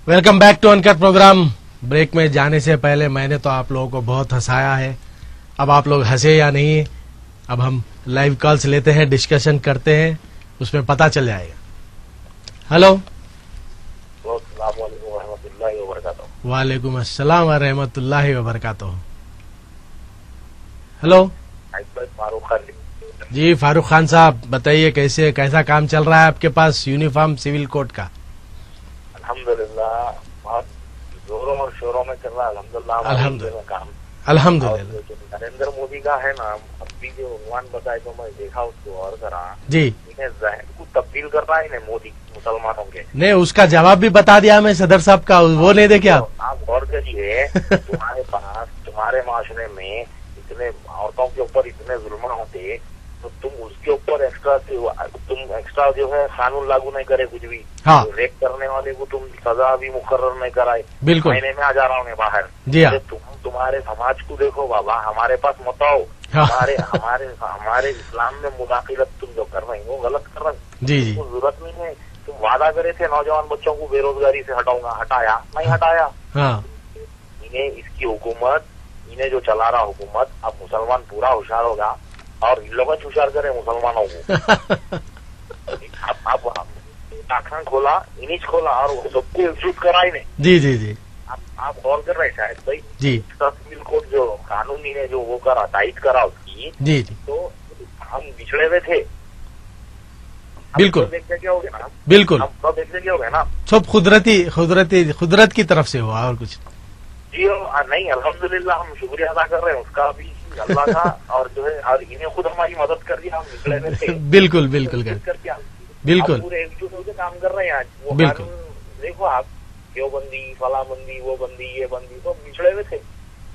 Welcome back to uncut program. Break में जाने से पहले मैंने तो आप लोगों को बहुत हंसाया है। अब आप लोग हंसे या नहीं, अब हम लाइव कॉल्स लेते हैं, डिस्कशन करते हैं, उसमें पता चल जाएगा। हेलो, वालेकुम अस्सलाम व रहमतुल्लाहि व बरकातुहू। हेलो फारूक खान जी, फारूक खान साहब बताइए, कैसा काम चल रहा है आपके पास यूनिफॉर्म सिविल कोड का? अल्हम्दुलिल्लाह बहुत जोरों और शोरों में चल रहा है। अल्हम्दुलिल्लाह काम अल्हम्दुलिल्लाह। नरेंद्र मोदी का है ना, अभी जो उन्वान बताए तो मैं देखा उसको और करा जी, इन्हें जहन को तब्दील कर रहा है इन्हें मोदी मुसलमानों के। नहीं, उसका जवाब भी बता दिया मैं सदर साहब का, वो नहीं देखे आप गौर करिए। तुम्हारे पास तुम्हारे माशरे में इतने औरतों के ऊपर इतने जुल्म होते तो तुम उसके ऊपर एक्स्ट्रा जो है कानून लागू नहीं करे कुछ भी। हाँ। तो रेप करने वाले को तुम सजा भी मुकर्रर नहीं कराए। बिल्कुल। महीने में आ जा रहा हूँ मैं बाहर। जी हाँ। तुम्हारे समाज को देखो बाबा, हमारे पास मत आओ। हाँ। हमारे इस्लाम में मुदाखिलत तुम जो कर रहे हो गलत कर रहे हो। जी जी, जरूरत नहीं है। तुम वादा करे थे नौजवान बच्चों को बेरोजगारी से हटाऊंगा, हटाया नहीं हटाया। हाँ। इन्हें इसकी हुकूमत, इन्हें जो चला रहा हुकूमत, अब मुसलमान पूरा होशियार होगा और इन लोग होशियार करे मुसलमानों को। अब आखिर खोला, इनिच खोला और सबको इंस्टीट्यूट करा इन्हें। जी जी जी, आप गौर कर रहे शायद भाई जी सिविल कोड जो कानूनी ने जो वो करा, टाइट करा उसकी। जी जी, तो हम बिछड़े हुए थे। बिल्कुल। देखते क्या हो गया ना, बिल्कुल, हम सब देखते क्या हो गया ना, सब कुदरत की तरफ से हुआ और कुछ जी नहीं। अल्हम्दुलिल्लाह हम शुक्रिया अदा कर रहे हैं उसका भी, अल्लाह का। और जो है और इन्हें खुद हमारी मदद कर दिया, हम निकले हुए थे। बिल्कुल बिल्कुल बिल्कुल, पूरे एकजुट होकर काम कर रहे हैं आज। वो बिल्कुल। कानून देखो आप, यो बंदी, फला बंदी, वो बंदी, ये बंदी, तो बिछड़े हुए थे।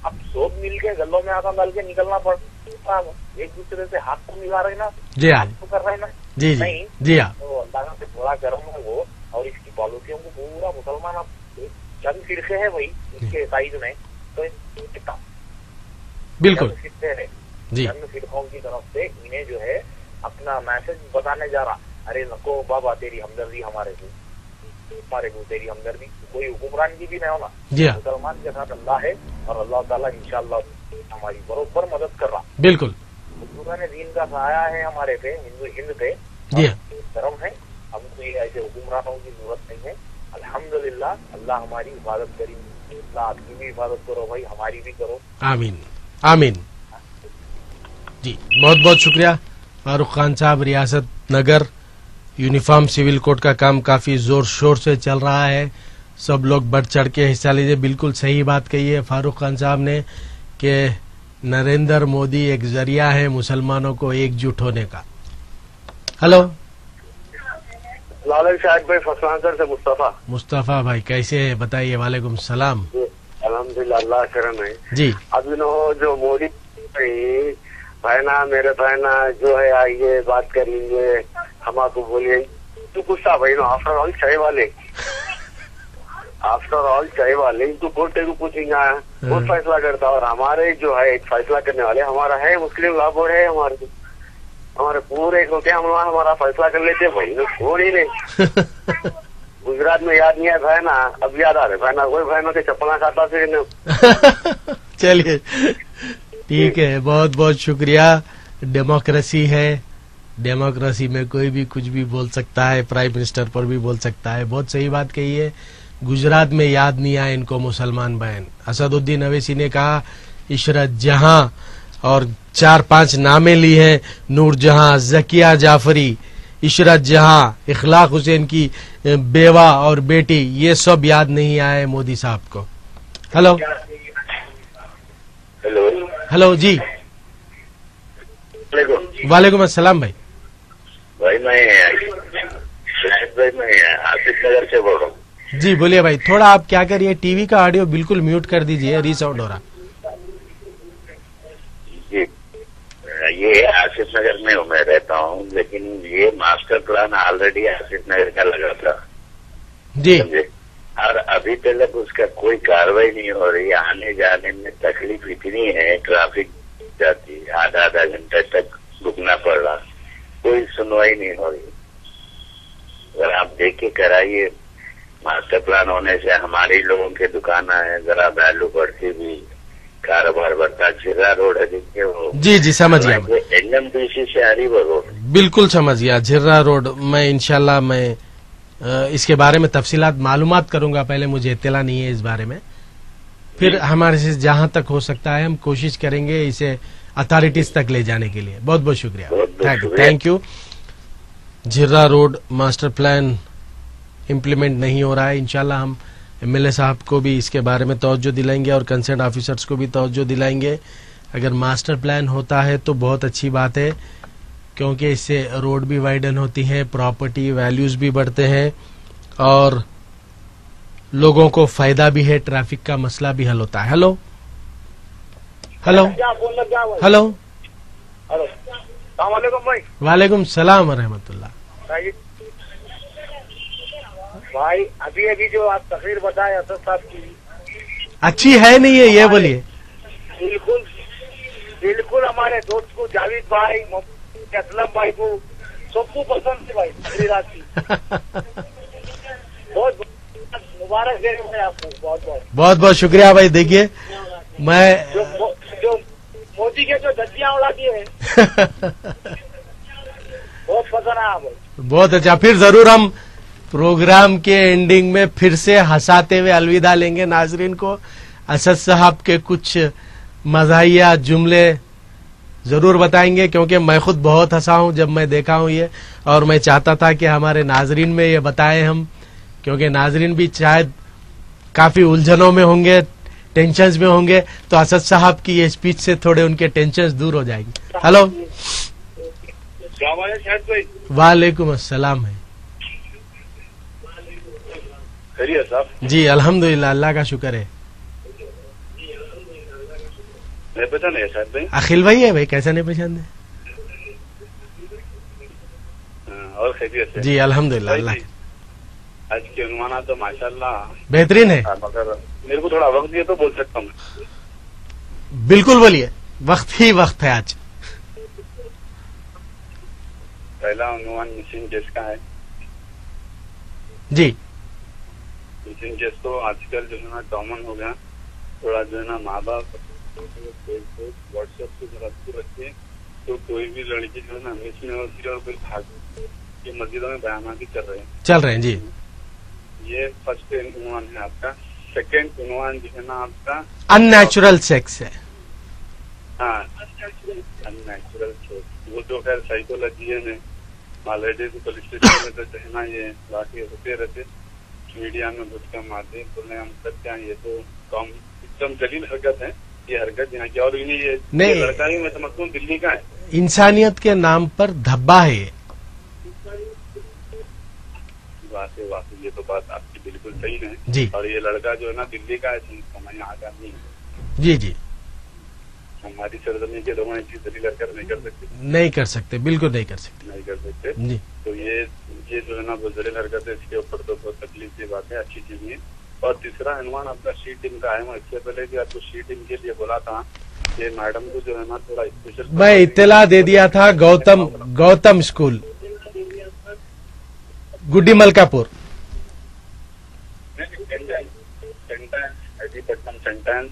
अब सब मिल के गलों में आटा डाल के निकलना पड़ता, एक दूसरे से हाथ तो मिला रहे ना। जी हाँ, तो कर रहे ना। जी जी नहीं जी हाँ, तो अल्लाह से थोड़ा गर्म है वो। और इसकी पॉलिसियों को पूरा मुसलमान, अब चंद फिरके है वही इसके साइड में, तो बिल्कुल जी, चंद फिरकों की तरफ से इन्हें जो है अपना मैसेज बताने जा रहा, अरे नको बाबा तेरी हमदर्दी हमारे को तेरी हमदर्दी कोई हुक्मरान की भी नहीं होना। जी हाँ, मुसलमान के साथ अल्लाह है और अल्लाह ताला इंशाअल्लाह हमारी बरोबर मदद कर रहा। बिल्कुल, ने दीन का सहाया है हमारे पे, हिंद पे। जी हाँ, धर्म है, हमको ये ऐसे हुक्मरानों की जरूरत नहीं है। अल्हम्दुलिल्लाह, अल्लाह हमारी हिफाजत करी। अल्लाह आपकी भी हिफाजत करो भाई, हमारी भी करो। आमीन आमीन। जी, बहुत बहुत शुक्रिया फारूक खान साहब। रियासत नगर यूनिफॉर्म सिविल कोड का काम काफी जोर शोर से चल रहा है, सब लोग बढ़ चढ़ के हिस्सा लीजिए। बिल्कुल सही बात कही है फारूक खान साहब ने कि नरेंद्र मोदी एक जरिया है मुसलमानों को एकजुट होने का। हेलो लाल शाहिद भाई, फसलांसर से मुस्तफा भाई कैसे है बताइए? वालेकुम सलाम। अल्हम्दुलिल्लाह, अल्लाह करम है जी। अब जो मोदी भाईना, मेरे भाईना जो है आइए बात करेंगे, हमको बोलिए तू गुस्सा भाई ना, आफ्टर ऑल चाय वाले इनको बोलते को पूछेंगे वो फैसला करता। और हमारे जो है एक फैसला करने वाले हमारा है मुस्लिम लॉ बोर्ड है, हमारे पूरे को क्या हमारा फैसला कर लेते भाई, छोड़ ही नहीं। गुजरात में याद नहीं है भाईना, अब याद आ रहे भाईना, वही भाईना के चप्पला खाता फिर। चलिए ठीक है, बहुत बहुत शुक्रिया। डेमोक्रेसी है, डेमोक्रेसी में कोई भी कुछ भी बोल सकता है, प्राइम मिनिस्टर पर भी बोल सकता है। बहुत सही बात कही है। गुजरात में याद नहीं आया इनको मुसलमान बहन। असदुद्दीन अवैसी ने कहा इशरत जहां, और 4-5 नामे ली हैं, नूर जहां, जकिया जाफरी, इशरत जहां, इखलाक हुसैन की बेवा और बेटी, ये सब याद नहीं आए मोदी साहब को। हेलो हेलो जी, वालेकुम अस्सलाम भाई। भाई मैं आसिफ नगर से बोल रहा हूँ। जी बोलिए भाई। थोड़ा आप क्या करिए, टीवी का ऑडियो बिल्कुल म्यूट कर दीजिए, रीसाउंड हो रहा। जी, ये आसिफ नगर में मैं रहता हूँ, लेकिन ये मास्टर प्लान ऑलरेडी आसिफ नगर का लगा था जी, और अभी तक उसका कोई कार्रवाई नहीं हो रही। आने जाने में तकलीफ इतनी है, ट्रैफिक जाती है, आधा घंटे तक रुकना पड़ रहा, कोई सुनवाई नहीं हो रही। अगर आप देख के कराइए मास्टर प्लान होने से हमारी लोगों की दुकान है जरा वैल्यू बढ़ती भी, कारोबार बढ़ता। झिर्रा रोड है जिसके वो जी समझ गया मैं। NMDC से आ रही वो रोड। बिल्कुल समझ गया, झिर्रा रोड। मैं इंशाल्लाह इसके बारे में तफसीलात मालूमात करूंगा, पहले मुझे इत्तला नहीं है इस बारे में। फिर हमारे से जहां तक हो सकता है हम कोशिश करेंगे इसे अथॉरिटीज तक ले जाने के लिए। बहुत बहुत शुक्रिया, thank you. Jhirra road master plan implement नहीं हो रहा है, इंशाल्लाह हम MLA साहब को भी इसके बारे में तवज्जो दिलाएंगे और कंसर्न ऑफिसर्स को भी तवज्जो दिलाएंगे। अगर मास्टर प्लान होता है तो बहुत अच्छी बात है, क्योंकि इससे रोड भी वाइडन होती है, प्रॉपर्टी वैल्यूज भी बढ़ते हैं और लोगों को फायदा भी है, ट्रैफिक का मसला भी हल होता है। हेलो हेलो हेलो, भाई। वालेकुम सलाम व रहमतुल्लाह। भाई अभी अभी जो आप तकरीर बताए असद साहब की, अच्छी है नहीं है, ये बोलिए। बिल्कुल बिल्कुल हमारे दोस्त को, जावेद भाई, असलम भाई को, सबको पसंद है भाई तकरीर आपकी। बहुत मुबारक दे रहे हैं आपको, बहुत बहुत शुक्रिया भाई। देखिए मैं जो मोदी के जो धज्जियां उड़ा दिए हैं बहुत पसंद है भाई। बहुत अच्छा, फिर जरूर हम प्रोग्राम के एंडिंग में फिर से हंसाते हुए अलविदा लेंगे नाजरीन को। असद साहब के कुछ मज़ाहिया जुमले जरूर बताएंगे, क्योंकि मैं खुद बहुत हंसा हूं जब मैं देखा हूं ये, और मैं चाहता था कि हमारे नाजरीन में ये बताएं हम, क्योंकि नाजरीन भी शायद काफी उलझनों में होंगे, टेंशन्स में होंगे, तो असद साहब की ये स्पीच से थोड़े उनके टेंशन्स दूर हो जाएंगे। हेलो, वालेकुम अस्सलाम है। खैरियत साहब? जी अल्हम्दुलिल्लाह, अल्लाह का शुक्र है। मैं पहचान है साहब भाई? अखिल भाई है भाई, कैसे नहीं पहचान दे। और खैरियत है? जी अल्हम्दुलिल्लाह। अल्लाह आज के अनुमान तो माशाल्लाह बेहतरीन है। मगर मेरे को थोड़ा वक्त दिए तो बोल सकता हूँ। बिल्कुल बोलिए, वक्त ही वक्त है आज। पहला अनुमान मिसिंग केस का है जी। मिसिंग केस तो आजकल जो है ना कॉमन हो गया, थोड़ा जो है ना माँ बाप व्हाट्सएप से रखते रखते तो कोई भी लड़की जो है ना मिस में होती है और कोई भाग ये मस्जिदों में बयाना भी चल रहे हैं जी। ये फर्स्ट अनुमान है आपका। सेकेंड अनुमान जो है ना आपका अननेचुरल सेक्स है। हाँ, अननेचुरल सेक्स, वो तो खैर साइकोलॉजी है ऑलरेडी पुलिस स्टेशन में तो जो है ना ये वाकई होते रहते, मीडिया में बहुत कम आते, बोले हम सत्य हैं, ये तो कम एकदम जलील हरकत है ये हरकत यहाँ की। और ये लड़का ही मैं समझता हूँ दिल्ली का है। इंसानियत के नाम पर धब्बा है ये। वाकई ये तो बात आपकी बिल्कुल सही है जी। और ये लड़का जो है ना दिल्ली का है, समय यहाँ का नहीं है। जी जी, हमारी सरजमी के लोगों ऐसी दलील हरकत नहीं कर सकते, नहीं कर सकते, बिल्कुल नहीं कर सकते, नहीं कर सकते जी। तो ये जो है ना वो दलील हरकत है, इसके ऊपर तो बहुत तकलीफ की बात है, अच्छी चीज नहीं है। और तीसरा अनुमान आपका शी टीम का है। मैं इससे पहले भी आपको शी टीम के लिए बोला था कि मैडम को जो है ना थोड़ा स्पेशल मैं इत्तला दे दिया था। गौतम स्कूल गुड्डी मलकापुर सेंटेंस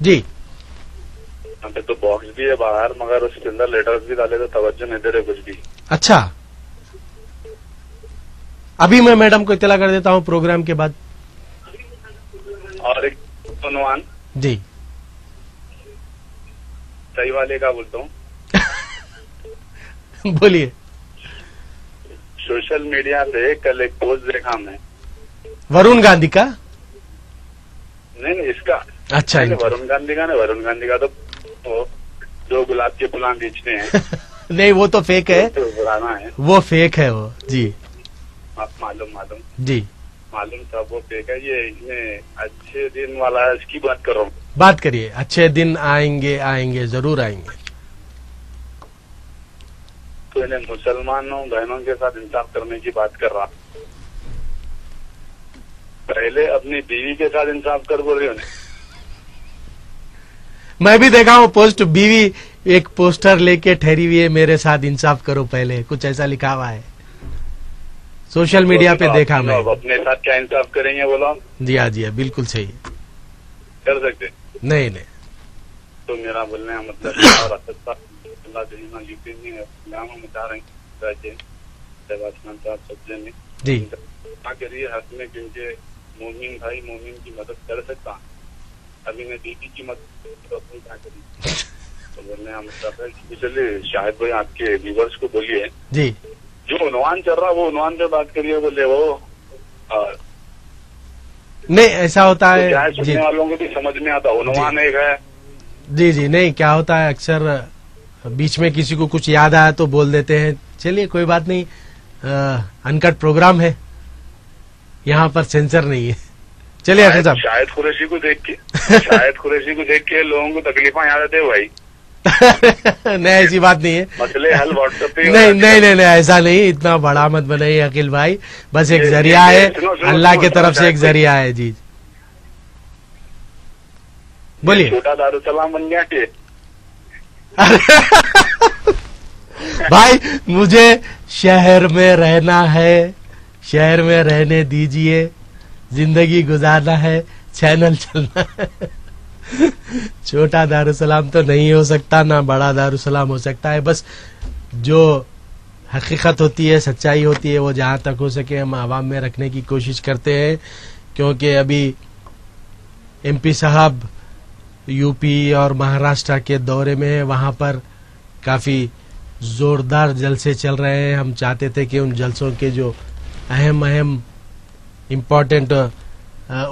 जी। यहाँ पे तो बॉक्स भी है बाहर, मगर उसके अंदर लेटर्स भी डाले तो तवज्जो नहीं दे रहे कुछ भी। अच्छा, अभी मैं मैडम को इत्तला कर देता हूँ प्रोग्राम के बाद। और एक अनुमान जी, सही वाले का बोलता हूँ बोलिए। सोशल मीडिया पे कल एक पोस्ट देखा मैं, वरुण गांधी का? नहीं इसका। अच्छा, वरुण गांधी का नहीं, वरुण गांधी का तो जो गुलाब के फुलां बेचते हैं नहीं वो तो फेक है, तो पुराना है, वो फेक है वो जी। आप मालूम जी, मालूम था वो फेक है। ये इसमें अच्छे दिन वाला है, इसकी बात कर रहा हूँ। बात करिए, अच्छे दिन आएंगे जरूर आएंगे। तो इन्हें मुसलमानों बहनों के साथ इंसाफ करने की बात कर रहा। पहले अपनी बीवी के साथ इंसाफ कर बोल रही उन्हें। मैं भी देखा हूँ पोस्ट, बीवी एक पोस्टर लेके ठहरी हुई है, मेरे साथ इंसाफ करो पहले, कुछ ऐसा लिखा हुआ है। सोशल मीडिया पे देखा मैं। अपने साथ क्या इंसाफ करेंगे बोलो? जी हाँ बिल्कुल सही है। कर सकते नहीं नहीं, तो मेरा बोलने का मतलब यूपी में मचा रहे हैं सब्जे में जी। क्या करिए हक में, क्योंकि मोमिन भाई मोमिन की मदद कर सकता। अभी मैं दीदी की मदद तो क्या करिए। तो बोलने का मतलब है कि चलिए शायद भाई आपके व्यूवर्स को बोलिए जी, जो उन्वान चल रहा है वो उन्वान पे बात करिए, बोले वो नहीं ऐसा होता है क्या है, जी सुनने वालों को भी समझ में आता। उन्वान एक है जी जी। नहीं क्या होता है अक्सर बीच में किसी को कुछ याद आया तो बोल देते हैं। चलिए कोई बात नहीं, अनकट प्रोग्राम है, यहाँ पर सेंसर नहीं है। चलिए अखिल साहब। शायद कुरैशी को देख के लोगों को तकलीफा याद आते भाई। नहीं ऐसी बात नहीं है, मसले हल व्हाट्सएप पे। नहीं ऐसा नहीं, इतना बड़ा मत बनाइए अखिल भाई, बस एक जरिया है, अल्लाह की तरफ से एक जरिया है। जी बोलिए। छोटा दारुसलाम बन गया के भाई मुझे शहर में रहना है, शहर में रहने दीजिए, जिंदगी गुजारना है, चैनल चलना है। छोटा दारुसलाम तो नहीं हो सकता, ना बड़ा दारुसलाम हो सकता है। बस जो हकीकत होती है, सच्चाई होती है, वो जहां तक हो सके हम आवाम में रखने की कोशिश करते हैं। क्योंकि अभी एमपी साहब यूपी और महाराष्ट्र के दौरे में है, वहां पर काफी जोरदार जलसे चल रहे हैं। हम चाहते थे कि उन जलसों के जो अहम इम्पोर्टेंट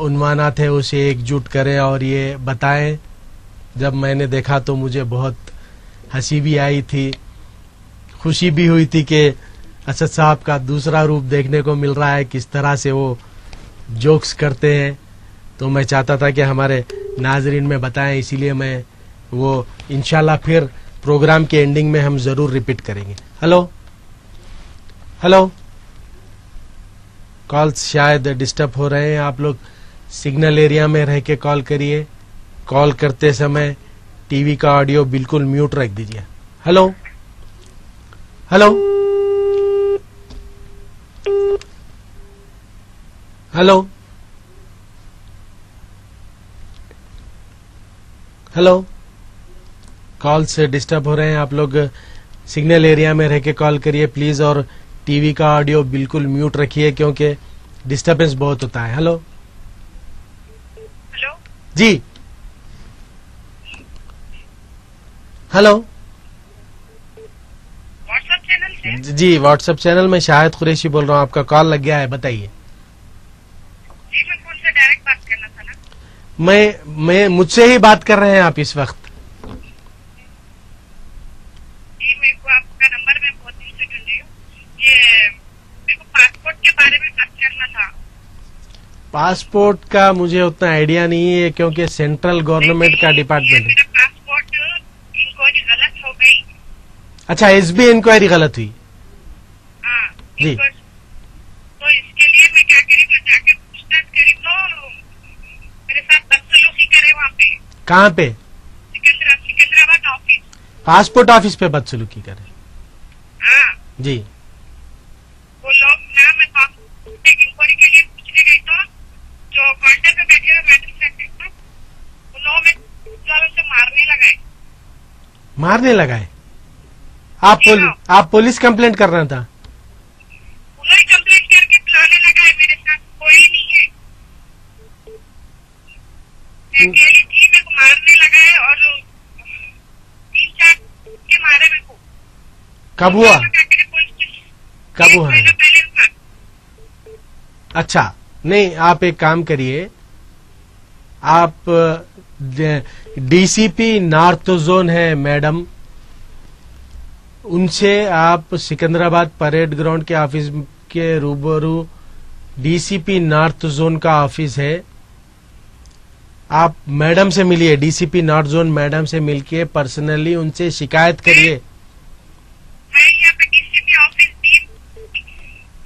उन्वानात है उसे एकजुट करें और ये बताएं। जब मैंने देखा तो मुझे बहुत हंसी भी आई थी, खुशी भी हुई थी कि असद साहब का दूसरा रूप देखने को मिल रहा है, किस तरह से वो जोक्स करते हैं। तो मैं चाहता था कि हमारे नाजरीन में बताएं, इसीलिए मैं वो इंशाल्लाह फिर प्रोग्राम के एंडिंग में हम जरूर रिपीट करेंगे। हेलो कॉल्स शायद डिस्टर्ब हो रहे हैं। आप लोग सिग्नल एरिया में रह के कॉल करिए। कॉल करते समय टीवी का ऑडियो बिल्कुल म्यूट रख दीजिए। हेलो कॉल से डिस्टर्ब हो रहे हैं। आप लोग सिग्नल एरिया में रह के कॉल करिए प्लीज, और टीवी का ऑडियो बिल्कुल म्यूट रखिए क्योंकि डिस्टर्बेंस बहुत होता है। हेलो जी, हेलो व्हाट्सएप चैनल से? जी व्हाट्सएप चैनल में शाहिद कुरैशी बोल रहा हूँ, आपका कॉल लग गया है, बताइए। जी मैं फोन से डायरेक्ट बात करना था ना। मैं मुझसे ही बात कर रहे हैं आप इस वक्त? जी मेरे को आपका नंबर मैं बहुत दिन से ढूंढ रही हूँ। ये मेरे को पासपोर्ट के बारे में बात करना था। पासपोर्ट का मुझे उतना आइडिया नहीं है क्योंकि सेंट्रल गवर्नमेंट का डिपार्टमेंट है। मेरा पासपोर्ट इंक्वायरी गलत हो गई। अच्छा, एसबी इंक्वायरी गलत हुई? हाँ जी। तो इसके लिए मैं क्या करी, मैं जाके पूछताछ करी तो मेरे साथ बदसलूकी करे वहाँ पे। कहाँ पे? सिकंदराबाद ऑफिस। पासपोर्ट ऑफिस पे बदसलूकी करे? हाँ जी। वो लोग ना, मैं पासपोर्ट इंक्वायरी के लिए पूछने गई तो जो काउंटर पे बैठे हुए मैजिस्ट्रेट थे उन लोगों में वालों से मारने लगाए? आप पुलिस कंप्लेंट कर रहा था? उन्होंने कंप्लेंट करके बुलाने लगा है। मेरे साथ कोई नहीं है, मैं अकेली थी। मेरे को मारने लगा है और 3-4 के मारे मेरे को। कब हुआ? कब हुआ? पहले हुआ। अच्छा, नहीं आप एक काम करिए, आप डीसीपी नॉर्थ जोन है मैडम, उनसे आप सिकंदराबाद परेड ग्राउंड के ऑफिस के रूबरू डीसीपी नॉर्थ जोन का ऑफिस है, आप मैडम से मिलिए, डीसीपी नॉर्थ जोन मैडम से मिलके पर्सनली उनसे शिकायत करिए। मैं यहाँ पे डीसीपी ऑफिस भी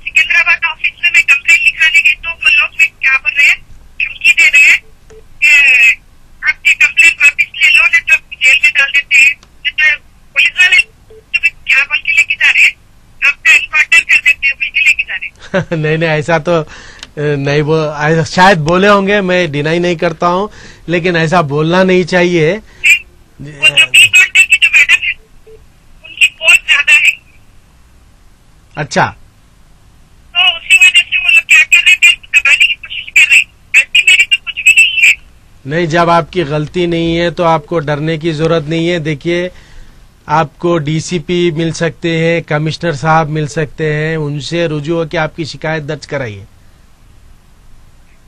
सिकंदराबाद ऑफिस में मैं कंप्लेंट लिखाने गई तो वो लोग में क्या बोल रहे हैं, धमकी दे रहे हैं कि आपकी कंप्लेंट वापस ले लो, नहीं तो जेल में डाल देते हैं। नहीं तो पुलिस वाले क्या बोल के लेके जा रहे हैं, आपका एनकाउंटर कर देते हैं बोल के लेके जा रहे हैं। नहीं नहीं, ऐसा तो नहीं, वो शायद बोले होंगे, मैं डिनाई नहीं करता हूँ, लेकिन ऐसा बोलना नहीं चाहिए। वो जो बी पार्टी की जो मैडम है उनकी पोस्ट ज्यादा है, अच्छा, तो उसी वजह से वो लोग क्या कर रहे थे, दबाने की कोशिश कर रहे। गलती मेरी तो कुछ भी नहीं है। नहीं, जब आपकी गलती नहीं है तो आपको डरने की जरूरत नहीं है। देखिए, आपको डीसीपी मिल सकते हैं, कमिश्नर साहब मिल सकते हैं, उनसे रुजू होकर आपकी शिकायत दर्ज कराइए।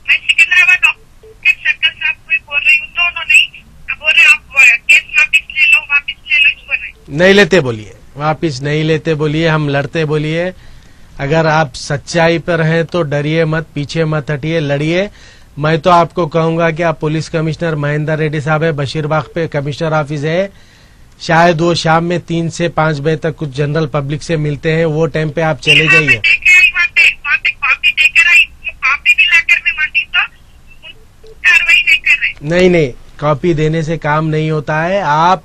मैं सिकंदराबाद के सर्कल साहब को ही बोल रही हूँ, तो उन्होंने बोल रहे आप केस वापिस ले लो, इस बोल रहे। नहीं लेते बोलिए, वापिस नहीं लेते बोलिए, हम लड़ते बोलिए। अगर आप सच्चाई पर हैं तो डरिए मत, पीछे मत हटिए, लड़िए। मैं तो आपको कहूंगा कि आप पुलिस कमिश्नर महेंद्र रेड्डी साहब है, बशीरबाग पे कमिश्नर ऑफिस है, शायद वो शाम में 3 से 5 बजे तक कुछ जनरल पब्लिक से मिलते हैं, वो टाइम पे आप चले जाइए। नहीं नहीं, कॉपी देने से काम नहीं होता है। आप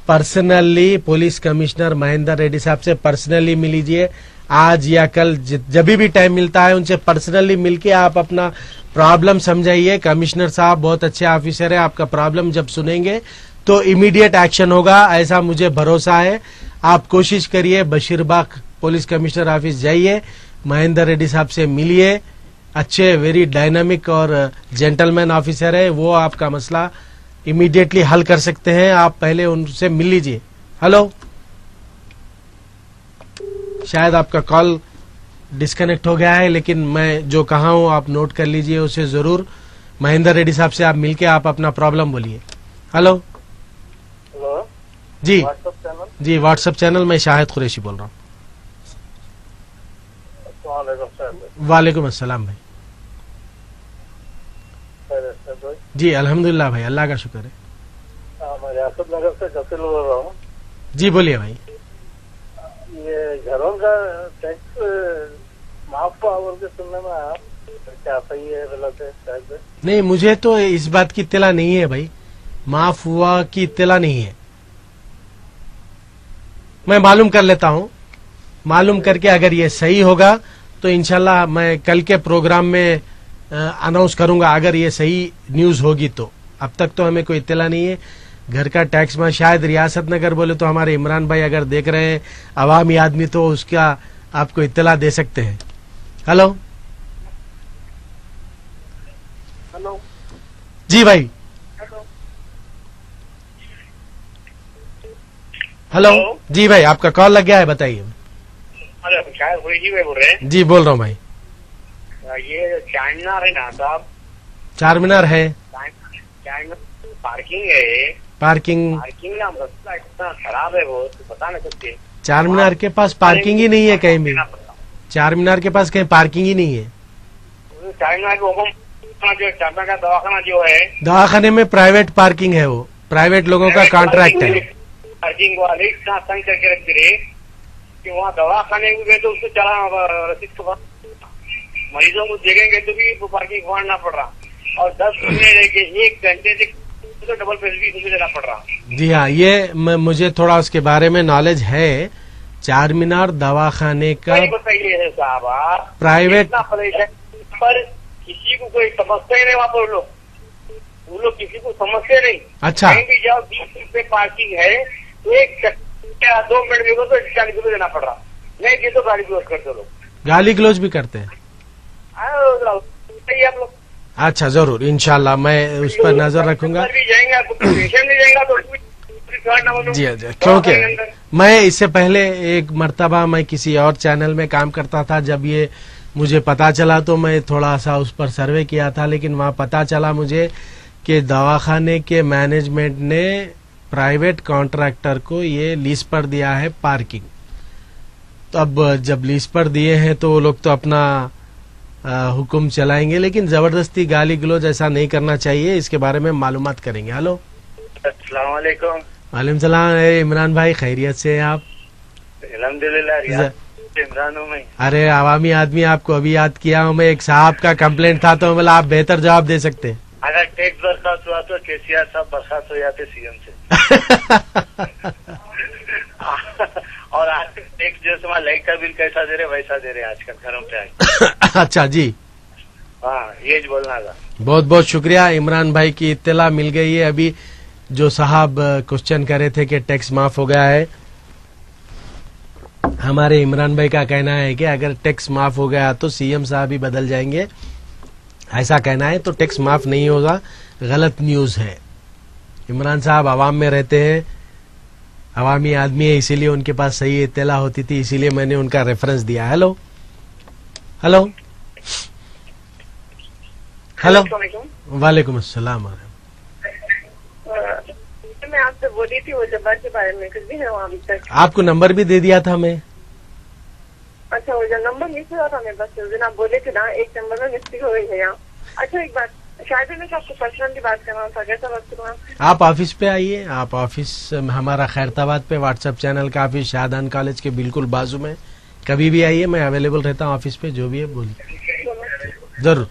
personally police commissioner Mahendra Reddy साहब से पर्सनली मिल लीजिए, आज या कल, जब भी टाइम मिलता है उनसे पर्सनली मिलके आप अपना प्रॉब्लम समझाइए। कमिश्नर साहब बहुत अच्छे ऑफिसर है, आपका प्रॉब्लम जब सुनेंगे तो इमीडिएट एक्शन होगा, ऐसा मुझे भरोसा है। आप कोशिश करिए, बशीरबाग पुलिस कमिश्नर ऑफिस जाइए, महेंद्र रेड्डी साहब से मिलिए, अच्छे वेरी डायनामिक और जेंटलमैन ऑफिसर है, वो आपका मसला इमीडिएटली हल कर सकते हैं। आप पहले उनसे मिल लीजिए। हेलो, शायद आपका कॉल डिस्कनेक्ट हो गया है, लेकिन मैं जो कहा हूं आप नोट कर लीजिए उसे जरूर। महेंद्र रेड्डी साहब से आप मिलके आप अपना प्रॉब्लम बोलिए। हेलो, हेलो जी व्हाट्सएप चैनल। जी, व्हाट्सएप चैनल, मैं शाहिद कुरैशी बोल रहा हूँ। वालेकुम अस्सलाम भाई। जी अल्हम्दुलिल्लाह भाई, अल्लाह का शुक्र है। मैं रियासत नगर से कपिल बोल रहा हूँ। जी बोलिए भाई। ये घरों का टैक्स माफ हुआ बोल के सुनने में आया, क्या सही है गलत है? शायद नहीं, मुझे तो इस बात की इत्तला नहीं है भाई, माफ हुआ की इत्तला नहीं है। मैं मालूम कर लेता हूँ, मालूम करके अगर ये सही होगा तो इंशाल्लाह मैं कल के प्रोग्राम में अनाउंस करूंगा, अगर ये सही न्यूज होगी तो। अब तक तो हमें कोई इत्तला नहीं है। घर का टैक्स में शायद रियासत नगर बोले तो हमारे इमरान भाई अगर देख रहे हैं, अवामी आदमी, तो उसका आपको इत्तला दे सकते हैं। हेलो हेलो जी भाई। हेलो जी भाई, आपका कॉल लग गया है, बताइए। अरे शायद जी भाई बोल रहे हैं। जी बोल रहा हूँ भाई। ये चाइना है ना साहब, चार मीनार है, चाइना पार्किंग है, पार्किंग ना रास्ता इतना खराब है वो तो बता नहीं सकते। चार मीनार के पास पार्किंग ही नहीं है कहीं भी, चार मीनार के पास कहीं पार्किंग ही नहीं है। चाइना के हुक्म जो चाइना का दवाखाना जो है, दवाखाने में प्राइवेट पार्किंग है, वो प्राइवेट लोगों का कॉन्ट्रैक्ट है। पार्किंग वाले इतना तंग करके रख दे कि वहाँ दवाखाने में गए तो उसको चला रसीद के पास मरीजों को देखेंगे तो भी वो पार्किंग मारना पड़ रहा, और 10 मिनट लेके 1 घंटे से तो डबल पैसे भी देना पड़ रहा। जी हाँ, ये मुझे थोड़ा उसके बारे में नॉलेज है। चार मीनार दवाखाने का बताइए साहब, आप प्राइवेट पर किसी को कोई समझते ही नहीं, वहाँ पर वो लोग किसी को समझते नहीं। अच्छा, कहीं भी जाओ 20 रुपए पार्किंग है तो 2 मिनट में तो 40 रुपए देना पड़ रहा, नहीं कि तो गाली क्लोज करते लोग, गाली गलौज भी करते हैं। आप लोग अच्छा, जरूर इंशाल्लाह मैं उस पर नजर रखूंगा। भी जाएंगे आपको पेशेंट नहीं जाएगा तो जी अच्छा, क्योंकि मैं इससे पहले एक मर्तबा मैं किसी और चैनल में काम करता था, जब ये मुझे पता चला तो मैं थोड़ा सा उस पर सर्वे किया था, लेकिन वहाँ पता चला मुझे कि दवाखाने के मैनेजमेंट ने प्राइवेट कॉन्ट्रैक्टर को ये लीज पर दिया है पार्किंग। तो अब जब लीज पर दिए हैं तो वो लोग तो अपना हुक्म चलाएंगे, लेकिन जबरदस्ती गाली गलौज ऐसा नहीं करना चाहिए। इसके बारे में मालूमात करेंगे। हेलो, अस्सलाम वालेकुम। वालेकुम सलाम। इमरान भाई, खैरियत से हैं आप? अल्हम्दुलिल्लाह, इमरान हूं मैं। अरे आवामी आदमी, आपको अभी याद किया हूँ मैं। एक साहब का कंप्लेंट था तो बोला आप बेहतर जवाब दे सकते हैं। अगर टैक्स बर्खास्त हुआ तो केसीआर साहब बर्खास्त हो जाते सीएम से। और आज टैक्स जैसे वहाँ लाइट का बिल कैसा दे रहे वैसा दे रहे आजकल घरों पे आए। अच्छा जी, हाँ ये बोलना था। बहुत बहुत शुक्रिया इमरान भाई की इत्तला मिल गई है। अभी जो साहब क्वेश्चन कर रहे थे कि टैक्स माफ हो गया है, हमारे इमरान भाई का कहना है कि अगर टैक्स माफ हो गया तो सीएम साहब ही बदल जाएंगे, ऐसा कहना है। तो टैक्स माफ नहीं होगा, गलत न्यूज है। इमरान साहब आवाम में रहते हैं, अवामी आदमी है, इसीलिए उनके पास सही इत्तला होती थी, इसीलिए मैंने उनका रेफरेंस दिया। हेलो हेलो हेलो, वालेकुम अस्सलाम। मैं आपसे बोली थी वो जब्बार के बारे में, कुछ भी है वहाँ अभी तक? आपको नंबर भी दे दिया था मैं। अच्छा, वो जो नंबर मिस हुआ था मेरे पास उस दिन, आप बोले थे ना एक नंबर में मिस्टेक हो गई है यहाँ। अच्छा एक बात, शायद मैं आपको पर्सनली बात करना था, कैसा बात करूँ? आप ऑफिस पे आइए, आप ऑफिस हमारा खैरताबाद पे व्हाट्सएप चैनल का ऑफिस शाहजहान कॉलेज के बिल्कुल बाजू में, कभी भी आइए, मैं अवेलेबल रहता हूँ ऑफिस पे, जो भी है बोलिए जरूर।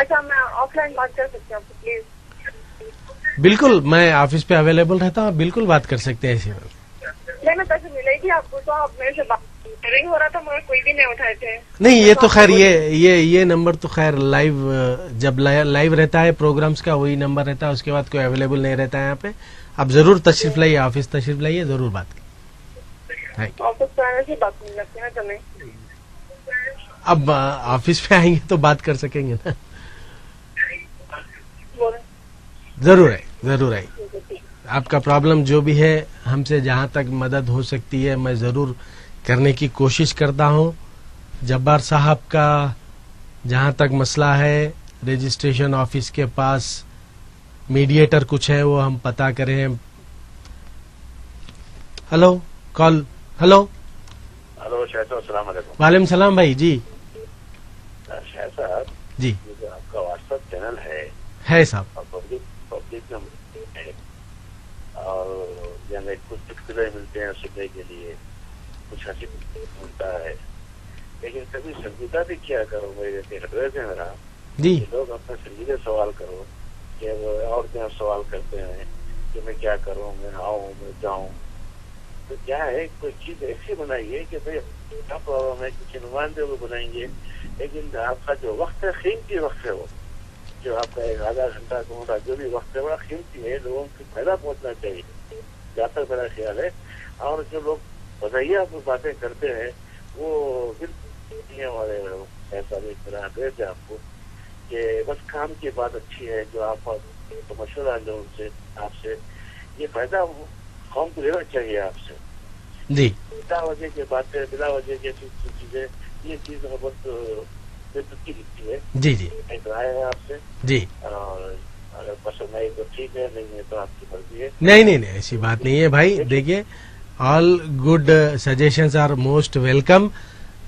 अच्छा मैं ऑफलाइन बात कर सकती हूँ आपसे प्लीज? बिल्कुल, मैं ऑफिस पे अवेलेबल रहता हूँ, बिल्कुल बात कर सकते हैं ऐसे। नहीं मैं पैसे मिलेगी आपको, तो आप मेरे से रिंग हो रहा था मगर कोई भी नहीं उठाए थे। नहीं ये तो खैर ये नंबर तो खैर लाइव, जब लाइव रहता है प्रोग्राम्स का वही नंबर रहता है, उसके बाद कोई अवेलेबल नहीं रहता है यहाँ पे। आप जरूर तशरीफ लाइए, ऑफिस तशरीफ लाइए, जरूर बात करें। ऑफिस पे आने से बात नहीं लगती है तुम्हें? अब ऑफिस पे आएंगे तो बात कर सकेंगे ना। जरूर है, जरूर है। आपका प्रॉब्लम जो भी है, हमसे जहां तक मदद हो सकती है मैं जरूर करने की कोशिश करता हूं। जब्बार साहब का जहां तक मसला है, रजिस्ट्रेशन ऑफिस के पास मीडिएटर कुछ है, वो हम पता करें। हेलो कॉल, हेलो हेलो शायद, अस्सलाम वालेकुम। वालेकुम सलाम भाई जी। शायद साहब जी, ये जो आपका व्हाट्सएप चैनल है साहब, और पब्लिक में है, और जहाँ कुछ चुटकुले मिलते हैं सुनने के लिए, कुछ हंसी मिलता है, लेकिन कभी संजीदा भी क्या करो, मेरे एड्रेस है मेरा जी लोग अपने संजीदे सवाल करो कि वो और क्या सवाल करते हैं कि मैं क्या करूँ, मैं आऊँ, मैं जाऊँ। तो क्या है, कोई चीज ऐसी बनाइए कि भाई क्या प्रॉब्लम है, किसी नुमाइंदे को बनाएंगे, लेकिन आपका जो वक्त है कीमती वक्त है, वो जो आपका एक आधा घंटा घंटा जो भी वक्त है बड़ा कीमती है, लोगों को फायदा पहुंचना चाहिए, जहाँ तक मेरा ख्याल है। और जो लोग बताइए आप बातें करते हैं वो बिल्कुल हमारे ऐसा भी मेरा आदेश है आपको कि बस काम की बात अच्छी है, जो आप तो मशवरा लो उनसे, आपसे ये फायदा कौम को लेना चाहिए आपसे जी। बिला वजह की बातें, बिला वजह की चीजें, ये चीज बहुत बेतुकी दिखती है। जी जी, एक राय है आपसे जी। और अगर पसंद आई तो ठीक है, नहीं है तो आपकी मर्जी है। नहीं नहीं नहीं, ऐसी बात नहीं है भाई। देखिए, all good suggestions are most welcome,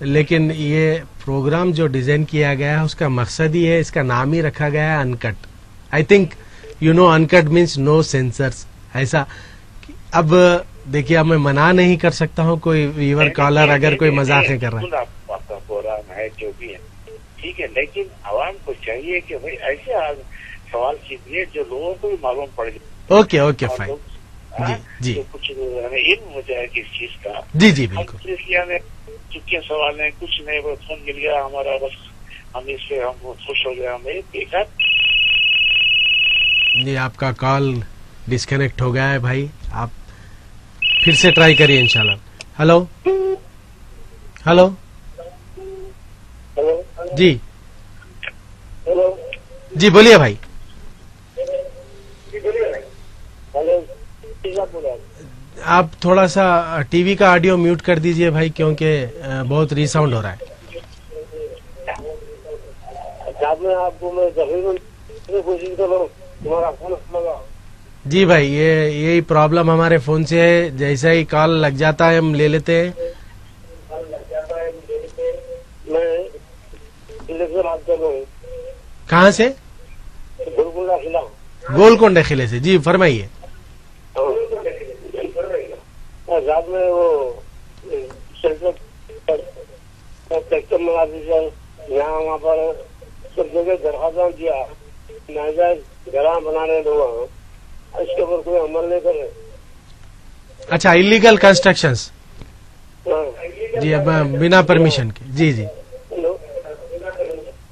लेकिन ये प्रोग्राम जो डिजाइन किया गया है उसका मकसद ही है, इसका नाम ही रखा गया है uncut. I think you know uncut means no censors. ऐसा अब देखिए, अब मैं मना नहीं कर सकता हूँ कोई व्यूअर कॉलर अगर कोई मजाक कर रहा है। आपका प्रोग्राम है जो भी है ठीक है, लेकिन आवाम को चाहिए कि भाई ऐसे सवाल कीजिए जो लोगों को भी मालूम पड़ जाए। ओके ओके फाइन, जी जी, तो कुछ हमें इल्म हो जाए किस चीज का। जी जी बिल्कुल। इसलिए चुके सवाल है, कुछ नहीं, वो फोन मिल गया हमारा, बस हम इससे हम खुश हो गए। हमें देखा जी, आपका कॉल डिस्कनेक्ट हो गया है भाई, आप फिर से ट्राई करिए इंशाल्लाह। हेलो हेलो हेलो जी हेलो जी, बोलिए भाई। हेलो, आप थोड़ा सा टीवी का ऑडियो म्यूट कर दीजिए भाई, क्योंकि बहुत रीसाउंड हो रहा है। आपको मैं कोशिश कर रहा हूँ, तुम्हारा फोन लगा। जी भाई, ये यही प्रॉब्लम हमारे फोन से है, जैसा ही कॉल लग जाता है हम ले लेते हैं। मैं बात कर रहा हूँ। कहाँ से? गोलकुंडा किला। गोलकोंडा किले से, जी फरमाइए। रात में वो ट्रैक्टर मंगा दीजिए, यहाँ वहाँ पर सब जगह दरखास्त दिया, नाजायज घरा बनाने लोग, इसके ऊपर कोई अमल नहीं करे। अच्छा, इलीगल कंस्ट्रक्शंस। जी अब बिना परमिशन के। जी जी हेलो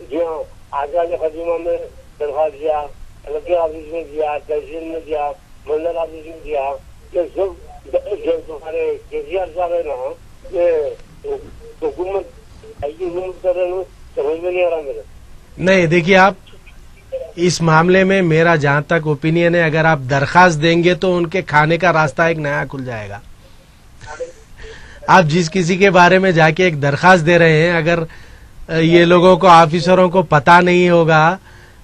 जी हाँ, आगे खदीमा में दरख्वास्त दिया, कलेक्टर ऑफिस में दिया, तहसील में दिया, मंडल ऑफिस में दिया। ये सब जो तुम्हारे केसीआर साहब है ना, ये हुकूमत ऐसी हुकूमत कर रहे हैं, समझ में नहीं आ रहा मेरे। नहीं, देखिए आप इस मामले में मेरा जहां तक ओपिनियन है, अगर आप दरखास्त देंगे तो उनके खाने का रास्ता एक नया खुल जाएगा। आप जिस किसी के बारे में जाके एक दरखास्त दे रहे हैं, अगर ये लोगों को, ऑफिसरों को पता नहीं होगा,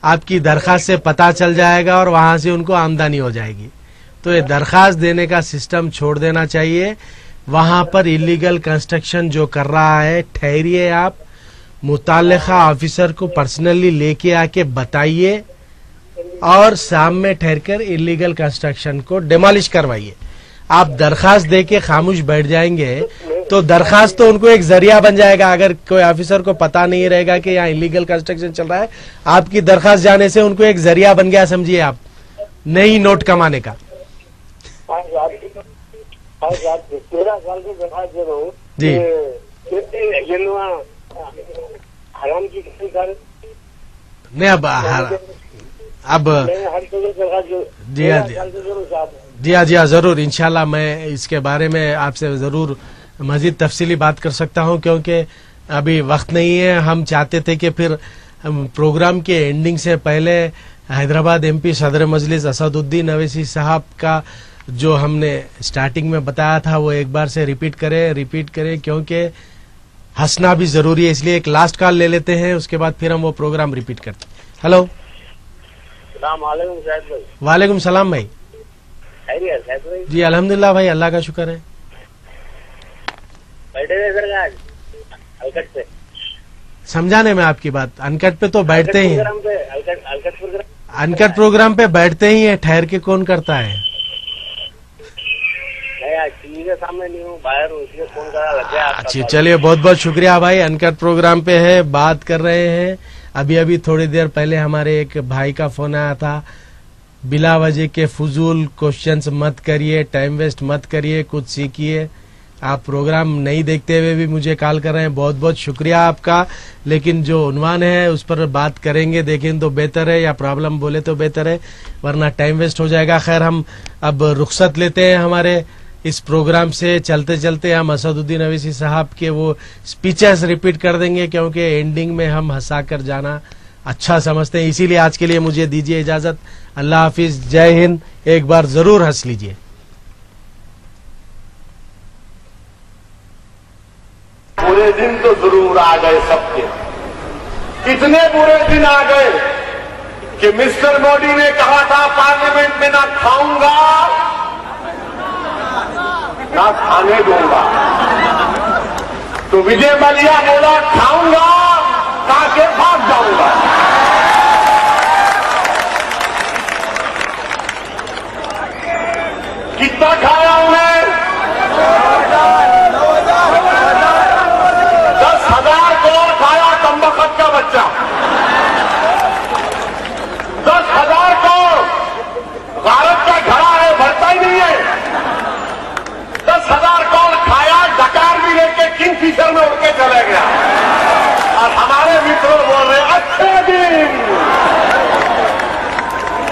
आपकी दरखास्त से पता चल जाएगा और वहां से उनको आमदनी हो जाएगी। तो ये दरखास्त देने का सिस्टम छोड़ देना चाहिए। वहां पर इलीगल कंस्ट्रक्शन जो कर रहा है, ठहरिए, आप मुताल्लिका ऑफिसर को पर्सनली लेके आके बताइए और शाम में ठहरकर इलीगल कंस्ट्रक्शन को डिमोलिश करवाइए। आप दरखास्त देके खामोश बैठ जाएंगे तो दरखास्त तो उनको एक जरिया बन जाएगा। अगर कोई ऑफिसर को पता नहीं रहेगा कि यहाँ इलीगल कंस्ट्रक्शन चल रहा है, आपकी दरखास्त जाने से उनको एक जरिया बन गया, समझिए आप, नई नोट कमाने का। 13 साल की दरखास्त दे रहा हूँ जी। हराम की कर नहीं, अब जी हाँ जी हाँ जी हाँ, जरूर इंशाल्लाह मैं इसके बारे में आपसे जरूर मजीद तफसीली बात कर सकता हूं, क्योंकि अभी वक्त नहीं है। हम चाहते थे कि फिर प्रोग्राम के एंडिंग से पहले हैदराबाद एमपी सदर मजलिस असदुद्दीन अवैसी साहब का जो हमने स्टार्टिंग में बताया था वो एक बार से रिपीट करें, क्योंकि हंसना भी जरूरी है। इसलिए एक लास्ट कॉल ले लेते हैं, उसके बाद फिर हम वो प्रोग्राम रिपीट करते हैं। हेलो, वालेकुम सलाम भाई। जी अल्हम्दुलिल्लाह भाई, अल्लाह का शुक्र है। समझाने में आपकी बात, अनकट पे तो बैठते ही हैं, अनकट प्रोग्राम पे बैठते ही है, ठहर के कौन करता है। सामने नहीं हूँ, बाहर हूँ, इसलिए फोन करा लग गया। अच्छा चलिए, बहुत बहुत शुक्रिया भाई, अनकट प्रोग्राम पे है, बात कर रहे हैं। अभी थोड़ी देर पहले हमारे एक भाई का फोन आया था, बिला वजह के फजूल क्वेश्चंस मत करिए, टाइम वेस्ट मत करिए, कुछ सीखिए। आप प्रोग्राम नहीं देखते हुए भी मुझे कॉल कर रहे हैं, बहुत बहुत शुक्रिया आपका। लेकिन जो उन्वान है उस पर बात करेंगे, देखें तो बेहतर है, या प्रॉब्लम बोले तो बेहतर है, वरना टाइम वेस्ट हो जाएगा। खैर, हम अब रुखसत लेते हैं हमारे इस प्रोग्राम से। चलते चलते हम असदुद्दीन अवैसी साहब के वो स्पीचेस रिपीट कर देंगे, क्योंकि एंडिंग में हम हंसा कर जाना अच्छा समझते हैं। इसीलिए आज के लिए मुझे दीजिए इजाजत। अल्लाह हाफिज, जय हिंद। एक बार जरूर हंस लीजिए। बुरे दिन तो जरूर आ गए सबके। इतने बुरे दिन आ गए कि मिस्टर मोदी ने कहा था पार्लियामेंट में ना खाऊंगा ना खाने दूंगा, तो विजय मलिया बोला खाऊंगा ताकि भाग जाऊंगा। कितना खाया उन्हें? 10,000 करोड़ खाया कमबख्त का बच्चा। 10,000 करोड़ भारत का घड़ा है, भरता ही नहीं है। 10,000 करोड़ खाया, डकार भी लेके किंगफिशर में उड़ के चले गया। और हमारे मित्रों बोल रहे अच्छे दिन,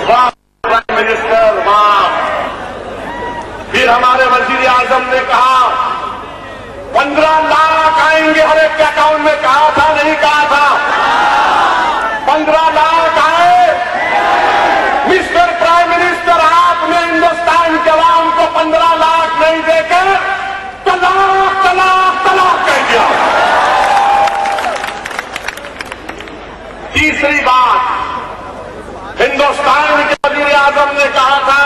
वाह प्राइम मिनिस्टर वाह। फिर हमारे वजीर आजम ने कहा 15 लाख आएंगे हर एक के अकाउंट में। कहा था नहीं कहा था? 15 लाख आए। मिस्टर प्राइम मिनिस्टर, आपने हिंदुस्तान के अवाम को 15 लाख नहीं देकर तलाक तलाक तलाक कह दिया। तीसरी बात, हिंदुस्तान के वजीर आजम ने कहा था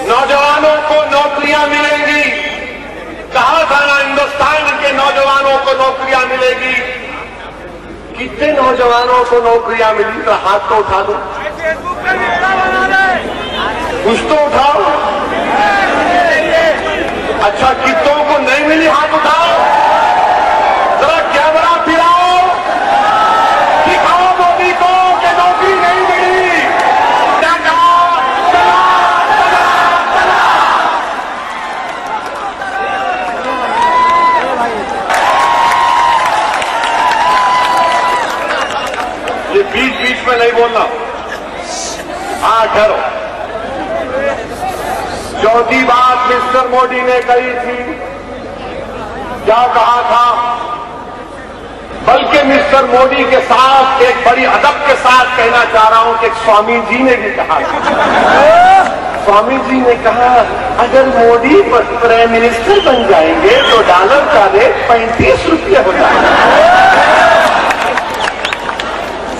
नौजवानों को नौकरियां मिलेंगी। कहा था ना हिंदुस्तान के नौजवानों को नौकरियां मिलेगी। कितने नौजवानों को नौकरियां मिली? तो हाथ तो उठा दो, कुछ तो उठाओ। अच्छा, कितनों को नहीं मिली हाथ उठाओ, जरा कैमरा फिराओ, दिखाओ मोदी को कि नौकरी नहीं मिली। क्या कहा? ये बीच बीच में नहीं बोलना। हाँ ठहरो। चौथी बात मिस्टर मोदी ने कही थी, क्या कहा था? बल्कि मिस्टर मोदी के साथ एक बड़ी अदब के साथ कहना चाह रहा हूं कि स्वामी जी ने भी कहा था। स्वामी जी ने कहा, अगर मोदी प्राइम मिनिस्टर बन जाएंगे तो डॉलर का रेट 35 रुपये हो जाएगा।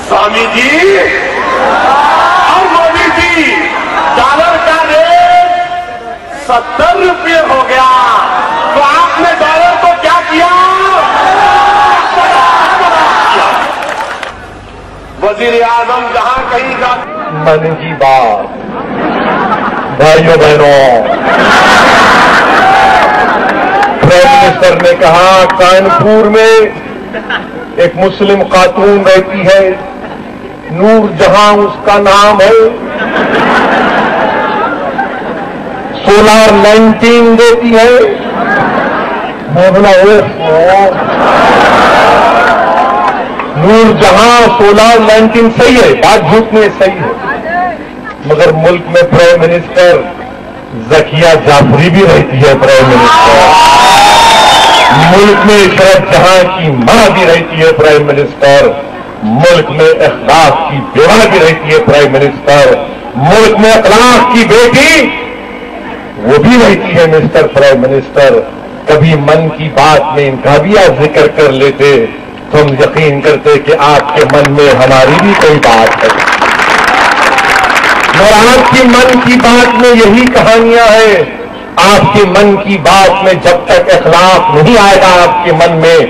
स्वामी जी और मोदी जी, डॉलर का रेट 70 रुपये हो गया, तो आपने डॉलर को क्या किया? वजीर आजम जहां कहीं जा, मन की बात, भाइयों बहनों, प्राइम मिनिस्टर ने कहा कानपुर में एक मुस्लिम खातून रहती है, नूर जहां उसका नाम है, सोलार 19 देती है। मैं बोला नूर जहां सोलार 19 सही है, बात झूठ में सही है, मगर मुल्क में प्राइम मिनिस्टर जकिया जाफरी भी रहती है। प्राइम मिनिस्टर मुल्क में इशरत जहां की मां भी रहती है। प्राइम मिनिस्टर मुल्क में अखलाक की बेवा भी रहती है। प्राइम मिनिस्टर मुल्क में अखलाक की बेटी वो भी रहती है। मिस्टर प्राइम मिनिस्टर, कभी मन की बात में इनका भी आप जिक्र कर लेते तो हम यकीन करते कि आपके मन में हमारी भी कोई बात है। और आपकी मन की बात में यही कहानियां हैं। आपके मन की बात में जब तक अखलाक नहीं आएगा आपके मन में,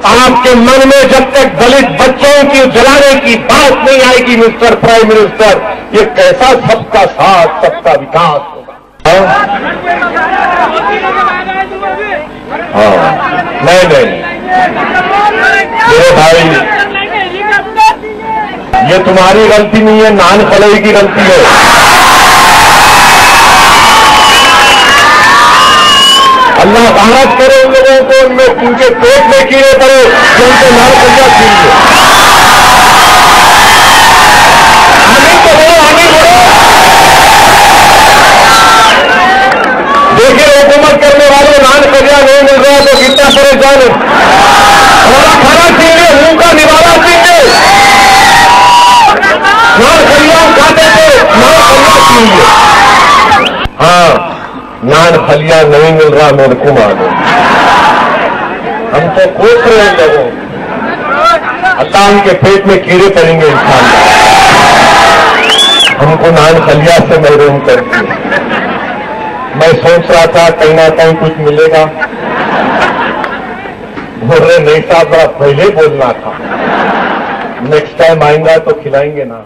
आपके मन में जब तक दलित बच्चों की जलाने की बात नहीं आएगी मिस्टर प्राइम मिनिस्टर, ये कैसा सबका साथ सबका विकास होगा? हाँ, नहीं मेरे भाई, ये तुम्हारी गलती नहीं है, नान खलई की गलती है। अल्लाह भारत करे उन लोगों को, उनके पेट में कीड़े पड़े जो उनके नाल खलिया छीन आमीन तो बोलो, आमीन बोलो। देखिए हुकूमत करने वाले नान खलिया नहीं मिल रहा तो कितना परेशान है। हमारा खाना छीन ले, मुंह का निवाला छीन ले, नान खलिया खाते थे, नान खलिया छीन ले। हाँ, नान खलिया नहीं मिल रहा मेरे को मालूम, हम तो कोस रहे लोगों, अल्लाह उनके पेट में कीड़े पड़ेंगे इंशाअल्लाह। हमको नान खलिया से महरूम कर दिया। मैं सोच रहा था कहीं ना कहीं कुछ मिलेगा, बोल रहे नहीं साहब, बड़ा पहले बोलना था, नेक्स्ट टाइम आएंगा तो खिलाएंगे ना।